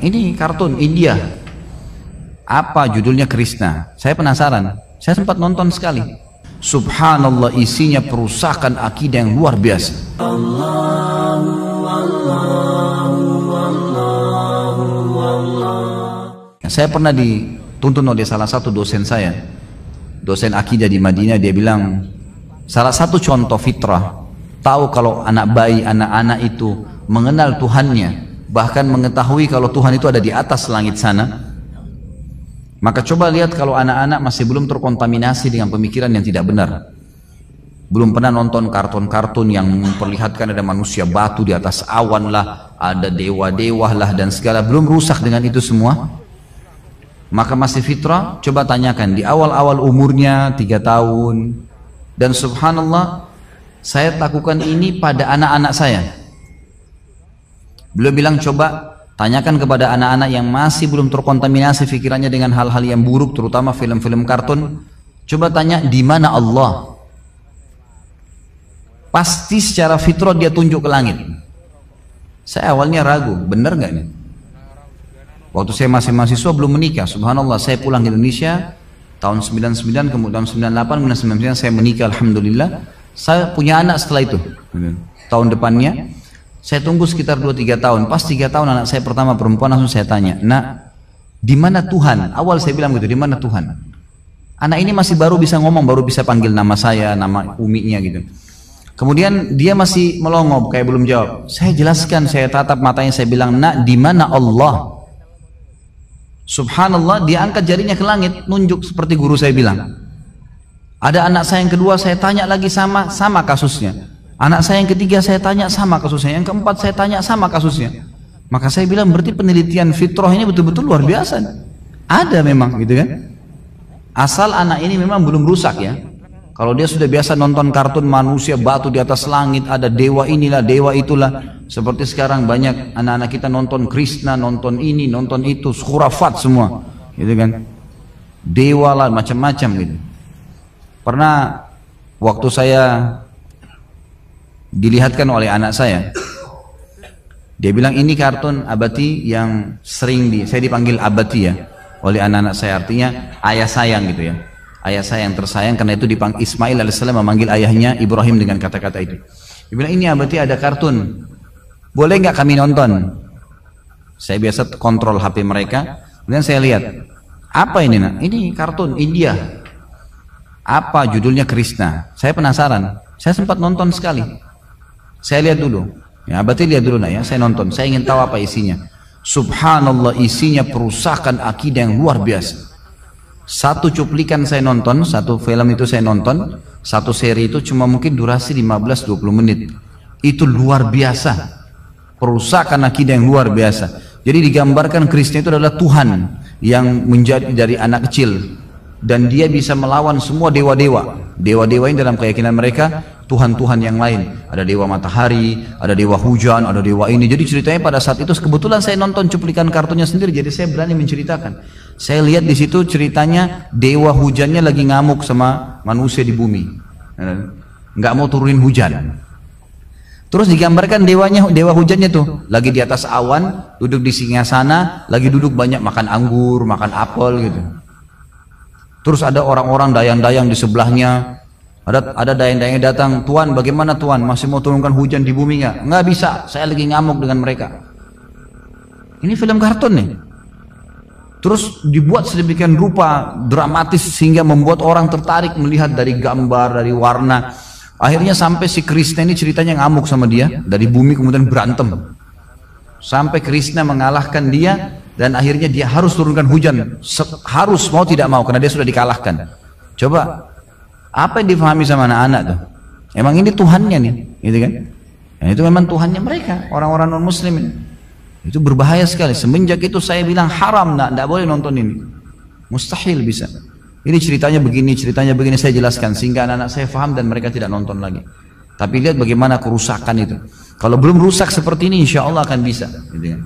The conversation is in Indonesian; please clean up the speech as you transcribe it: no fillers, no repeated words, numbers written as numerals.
ini kartun India. Apa judulnya? Krishna. Saya penasaran. Saya sempat nonton sekali. Subhanallah, isinya perusakan akidah yang luar biasa. Saya pernah dituntun oleh salah satu dosen saya, dosen akidah di Madinah. Dia bilang salah satu contoh fitrah, tahu kalau anak bayi, anak-anak itu mengenal Tuhannya, bahkan mengetahui kalau Tuhan itu ada di atas langit sana. Maka coba lihat kalau anak-anak masih belum terkontaminasi dengan pemikiran yang tidak benar, belum pernah nonton kartun-kartun yang memperlihatkan ada manusia batu di atas awan lah, ada dewa-dewa lah dan segala, belum rusak dengan itu semua, maka masih fitrah. Coba tanyakan di awal-awal umurnya 3 tahun. Dan subhanallah, saya lakukan ini pada anak-anak saya. Beliau bilang coba tanyakan kepada anak-anak yang masih belum terkontaminasi pikirannya dengan hal-hal yang buruk, terutama film-film kartun. Coba tanya, di mana Allah? Pasti secara fitrah dia tunjuk ke langit. Saya awalnya ragu, benar nggak ini? Waktu saya masih mahasiswa belum menikah, subhanallah, saya pulang ke Indonesia tahun 99, kemudian 98, kemudian 99 saya menikah, alhamdulillah. Saya punya anak setelah itu. Tahun depannya saya tunggu sekitar 2-3 tahun. Pas 3 tahun anak saya pertama perempuan, langsung saya tanya, "Nak, di mana Tuhan?" Awal saya bilang gitu, di mana Tuhan? Anak ini masih baru bisa ngomong, baru bisa panggil nama saya, nama uminya gitu. Kemudian dia masih melongo, kayak belum jawab. Saya jelaskan, saya tatap matanya, saya bilang, "Nak, di mana Allah?" Subhanallah, dia angkat jarinya ke langit, nunjuk seperti guru saya bilang. Ada anak saya yang kedua, saya tanya lagi, sama kasusnya. Anak saya yang ketiga saya tanya, sama kasusnya. Yang keempat saya tanya, sama kasusnya. Maka saya bilang berarti penelitian fitrah ini betul-betul luar biasa. Ada memang gitu kan. Asal anak ini memang belum rusak ya. Kalau dia sudah biasa nonton kartun manusia batu di atas langit, ada dewa inilah, dewa itulah. Seperti sekarang banyak anak-anak kita nonton Krishna, nonton ini, nonton itu, khurafat semua gitu kan. Dewa lah, macam-macam gitu. Pernah waktu saya dilihatkan oleh anak saya, dia bilang ini kartun Abati yang sering saya dipanggil Abati ya oleh anak-anak saya, artinya ayah sayang gitu ya, ayah saya yang tersayang, karena itu dipanggil Ismail alaihissalam memanggil ayahnya Ibrahim dengan kata-kata itu. Dia bilang ini Abati ada kartun, boleh nggak kami nonton? Saya biasa kontrol HP mereka, kemudian saya lihat, apa ini nak? Ini kartun India. Apa judulnya? Krishna. Saya penasaran, saya sempat nonton sekali. Saya lihat dulu, ya Abati lihat dulu nak ya, saya nonton, saya ingin tahu apa isinya. Subhanallah, isinya perusakan akidah yang luar biasa. Satu cuplikan saya nonton, satu film itu saya nonton, satu seri itu cuma mungkin durasi 15-20 menit. Itu luar biasa, perusakan akidah yang luar biasa. Jadi digambarkan Krishna itu adalah Tuhan yang menjadi dari anak kecil, dan dia bisa melawan semua dewa-dewa. Dewa-dewa ini dalam keyakinan mereka Tuhan-Tuhan yang lain. Ada dewa matahari, ada dewa hujan, ada dewa ini. Jadi ceritanya pada saat itu kebetulan saya nonton cuplikan kartunya sendiri, jadi saya berani menceritakan. Saya lihat di situ ceritanya dewa hujannya lagi ngamuk sama manusia di bumi, nggak mau turunin hujan. Terus digambarkan dewa hujannya tuh lagi di atas awan, duduk di singgasana, lagi duduk banyak makan anggur, makan apel gitu. Terus ada orang-orang dayang-dayang di sebelahnya. Ada dayang-dayang datang, Tuan bagaimana Tuan, masih mau turunkan hujan di bumi nggak? Nggak bisa, saya lagi ngamuk dengan mereka. Ini film kartun nih. Terus dibuat sedemikian rupa dramatis sehingga membuat orang tertarik melihat dari gambar, dari warna. Akhirnya sampai si Krishna ini ceritanya ngamuk sama dia, dari bumi kemudian berantem. Sampai Krishna mengalahkan dia dan akhirnya dia harus turunkan hujan. Harus, mau tidak mau, karena dia sudah dikalahkan. Coba apa yang difahami sama anak-anak tuh? Emang ini Tuhannya nih, gitu kan? Ya, itu memang Tuhannya mereka, orang-orang non muslim. Itu berbahaya sekali. Semenjak itu saya bilang haram, tidak boleh nonton ini. Mustahil bisa. Ini ceritanya begini, saya jelaskan sehingga anak-anak saya paham dan mereka tidak nonton lagi. Tapi lihat bagaimana kerusakan itu. Kalau belum rusak seperti ini, insya Allah akan bisa. Gitu kan?